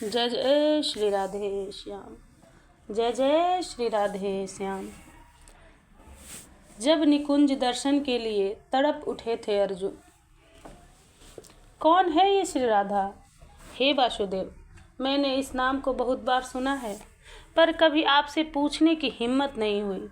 जय जय श्री राधे श्याम। जय जय श्री राधे श्याम। जब निकुंज दर्शन के लिए तड़प उठे थे अर्जुन। कौन है ये श्री राधा? हे वासुदेव, मैंने इस नाम को बहुत बार सुना है, पर कभी आपसे पूछने की हिम्मत नहीं हुई।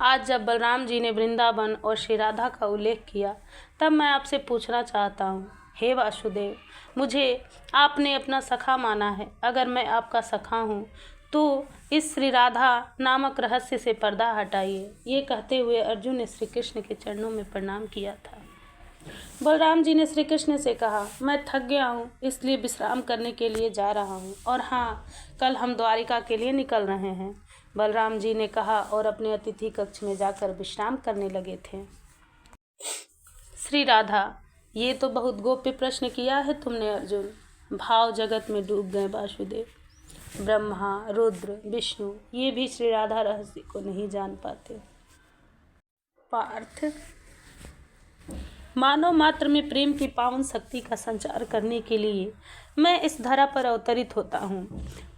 आज जब बलराम जी ने वृंदावन और श्री राधा का उल्लेख किया, तब मैं आपसे पूछना चाहता हूँ। हे वासुदेव, मुझे आपने अपना सखा माना है। अगर मैं आपका सखा हूँ तो इस श्री राधा नामक रहस्य से पर्दा हटाइए। ये कहते हुए अर्जुन ने श्री कृष्ण के चरणों में प्रणाम किया था। बलराम जी ने श्री कृष्ण से कहा, मैं थक गया हूँ, इसलिए विश्राम करने के लिए जा रहा हूँ। और हाँ, कल हम द्वारिका के लिए निकल रहे हैं। बलराम जी ने कहा और अपने अतिथि कक्ष में जाकर विश्राम करने लगे थे। श्री राधा, ये तो बहुत गोप्य प्रश्न किया है तुमने अर्जुन। भाव जगत में डूब गए वासुदेव। ब्रह्मा, रुद्र, विष्णु ये भी श्री राधा रहस्य को नहीं जान पाते। पार्थ, मानव मात्र में प्रेम की पावन शक्ति का संचार करने के लिए मैं इस धरा पर अवतरित होता हूँ।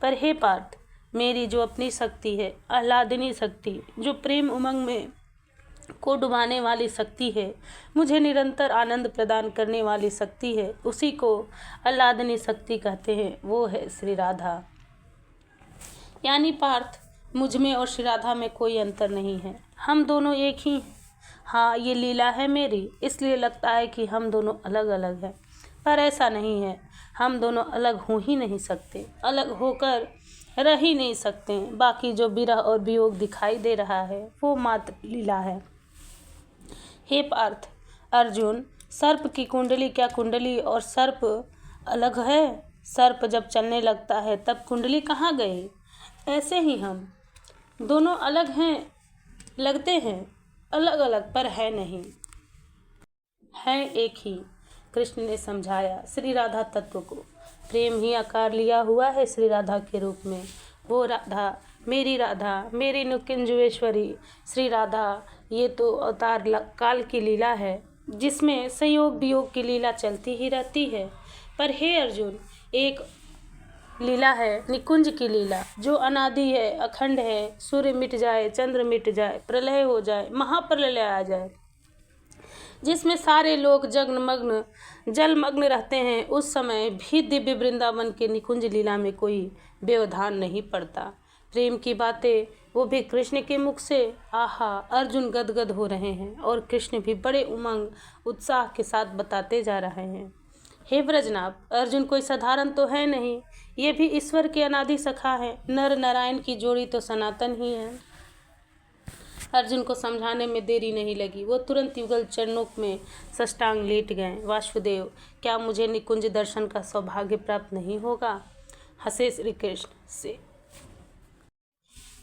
पर हे पार्थ, मेरी जो अपनी शक्ति है, आह्लादिनी शक्ति, जो प्रेम उमंग में को डुबाने वाली शक्ति है, मुझे निरंतर आनंद प्रदान करने वाली शक्ति है, उसी को आह्लादिनी शक्ति कहते हैं। वो है श्री राधा। यानी पार्थ, मुझ में और श्री राधा में कोई अंतर नहीं है, हम दोनों एक ही हैं। हाँ, ये लीला है मेरी, इसलिए लगता है कि हम दोनों अलग अलग हैं, पर ऐसा नहीं है। हम दोनों अलग हो ही नहीं सकते, अलग होकर रह ही नहीं सकते। बाकी जो विरह और वियोग दिखाई दे रहा है वो मात्र लीला है। हे पार्थ, अर्जुन, सर्प की कुंडली क्या कुंडली और सर्प अलग है? सर्प जब चलने लगता है तब कुंडली कहाँ गई? ऐसे ही हम दोनों अलग हैं, लगते हैं अलग अलग, पर है नहीं, है एक ही। कृष्ण ने समझाया श्री राधा तत्व को। प्रेम ही आकार लिया हुआ है श्री राधा के रूप में। वो राधा, मेरी नुकुंजेश्वरी श्री राधा, ये तो अवतार काल की लीला है, जिसमें संयोग वियोग की लीला चलती ही रहती है। पर हे अर्जुन, एक लीला है निकुंज की लीला, जो अनादि है, अखंड है। सूर्य मिट जाए, चंद्र मिट जाए, प्रलय हो जाए, महाप्रलय आ जाए, जिसमें सारे लोग जगमग्न जलमग्न रहते हैं, उस समय भी दिव्य वृंदावन के निकुंज लीला में कोई व्यवधान नहीं पड़ता। प्रेम की बातें, वो भी कृष्ण के मुख से। आहा, अर्जुन गदगद हो रहे हैं और कृष्ण भी बड़े उमंग उत्साह के साथ बताते जा रहे हैं। हे ब्रजनाभ, अर्जुन कोई साधारण तो है नहीं, ये भी ईश्वर के अनादि सखा है। नर नारायण की जोड़ी तो सनातन ही है। अर्जुन को समझाने में देरी नहीं लगी, वो तुरंत युगल चरणों में साष्टांग लेट गए। वासुदेव, क्या मुझे निकुंज दर्शन का सौभाग्य प्राप्त नहीं होगा? हंसे श्री कृष्ण से।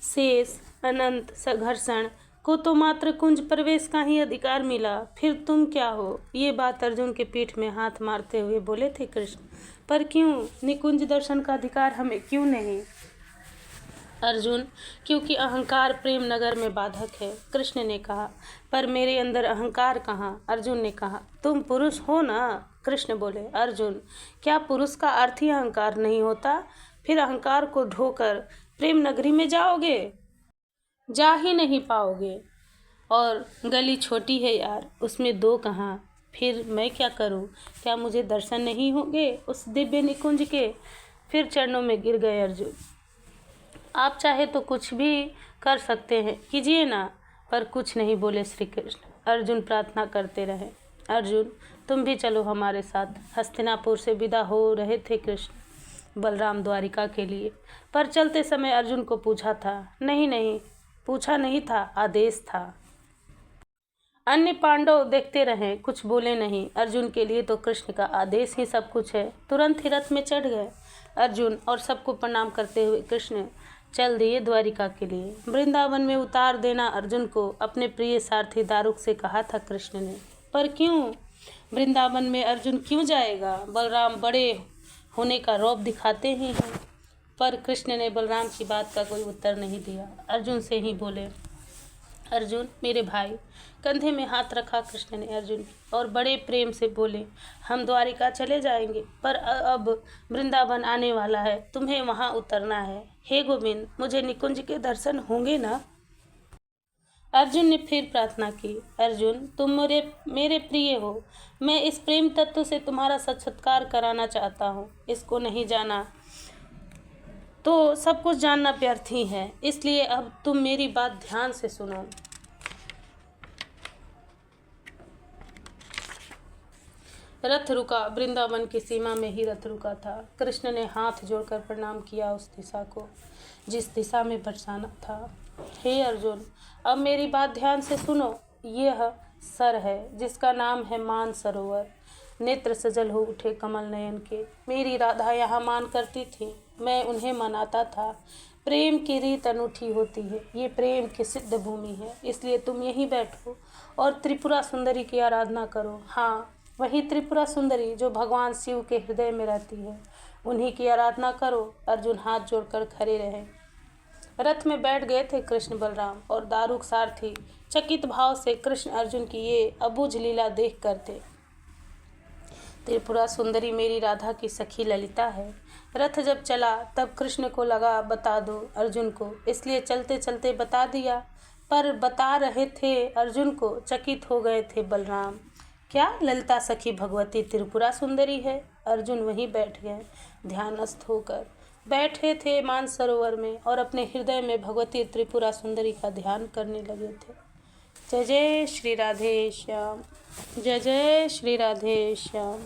शेष, अनंत, संघर्षण को तो मात्र कुंज प्रवेश का ही अधिकार मिला, फिर तुम क्या हो? ये बात अर्जुन के पीठ में हाथ मारते हुए बोले थे कृष्ण। पर क्यों? निकुंज दर्शन का अधिकार हमें क्यों नहीं? अर्जुन, क्योंकि अहंकार प्रेम नगर में बाधक है। कृष्ण ने कहा, पर मेरे अंदर अहंकार कहाँ? अर्जुन ने कहा, तुम पुरुष हो ना? कृष्ण बोले, अर्जुन, क्या पुरुष का अर्थ ही अहंकार नहीं होता? फिर अहंकार को ढोकर प्रेम नगरी में जाओगे? जा ही नहीं पाओगे। और गली छोटी है यार, उसमें दो कहाँ? फिर मैं क्या करूं? क्या मुझे दर्शन नहीं होंगे उस दिव्य निकुंज के? फिर चरणों में गिर गए अर्जुन। आप चाहे तो कुछ भी कर सकते हैं, कीजिए ना। पर कुछ नहीं बोले श्री कृष्ण। अर्जुन प्रार्थना करते रहे, अर्जुन तुम भी चलो हमारे साथ। हस्तिनापुर से विदा हो रहे थे कृष्ण बलराम द्वारिका के लिए, पर चलते समय अर्जुन को पूछा था, नहीं, पूछा नहीं था, आदेश था। अन्य पांडव देखते रहे, कुछ बोले नहीं। अर्जुन के लिए तो कृष्ण का आदेश ही सब कुछ है। तुरंत ही रथ में चढ़ गए अर्जुन और सबको प्रणाम करते हुए कृष्ण चल दिए द्वारिका के लिए। वृंदावन में उतार देना अर्जुन को अपने प्रिय सारथी दारुक से कहा था कृष्ण ने। पर क्यों वृंदावन में अर्जुन क्यों जाएगा? बलराम बड़े होने का रौब दिखाते ही हैं। पर कृष्ण ने बलराम की बात का कोई उत्तर नहीं दिया। अर्जुन से ही बोले, अर्जुन मेरे भाई। कंधे में हाथ रखा कृष्ण ने अर्जुन की और बड़े प्रेम से बोले, हम द्वारिका चले जाएंगे, पर अब वृंदावन आने वाला है, तुम्हें वहां उतरना है। हे गोविंद, मुझे निकुंज के दर्शन होंगे ना? अर्जुन ने फिर प्रार्थना की, अर्जुन तुम मेरे प्रिय हो, मैं इस प्रेम तत्व से तुम्हारा साक्षात्कार कराना चाहता हूँ। इसको नहीं जाना तो सब कुछ जानना व्यर्थ ही है, इसलिए अब तुम मेरी बात ध्यान से सुनो। रथ रुका, वृंदावन की सीमा में ही रथ रुका था। कृष्ण ने हाथ जोड़कर प्रणाम किया उस दिशा को जिस दिशा में बरसाना था। हे अर्जुन, अब मेरी बात ध्यान से सुनो। यह सर है जिसका नाम है मान सरोवर। नेत्र सजल हो उठे कमल नयन के। मेरी राधा यहाँ मान करती थी, मैं उन्हें मनाता था। प्रेम की रीत अनूठी होती है, ये प्रेम की सिद्ध भूमि है, इसलिए तुम यहीं बैठो और त्रिपुरा सुंदरी की आराधना करो। हाँ, वही त्रिपुरा सुंदरी जो भगवान शिव के हृदय में रहती है, उन्हीं की आराधना करो। अर्जुन हाथ जोड़कर खड़े रहे। रथ में बैठ गए थे कृष्ण बलराम और दारुक सारथी चकित भाव से कृष्ण अर्जुन की ये अबूझ लीला देख करते। त्रिपुरा सुंदरी मेरी राधा की सखी ललिता है। रथ जब चला तब कृष्ण को लगा बता दो अर्जुन को, इसलिए चलते चलते बता दिया। पर बता रहे थे अर्जुन को, चकित हो गए थे बलराम। क्या ललिता सखी भगवती त्रिपुरा सुंदरी है? अर्जुन वहीं बैठ गए, ध्यानस्थ होकर बैठे थे मानसरोवर में और अपने हृदय में भगवती त्रिपुरा सुंदरी का ध्यान करने लगे थे। जय जय श्री राधे श्याम, जय जय श्री राधे श्याम।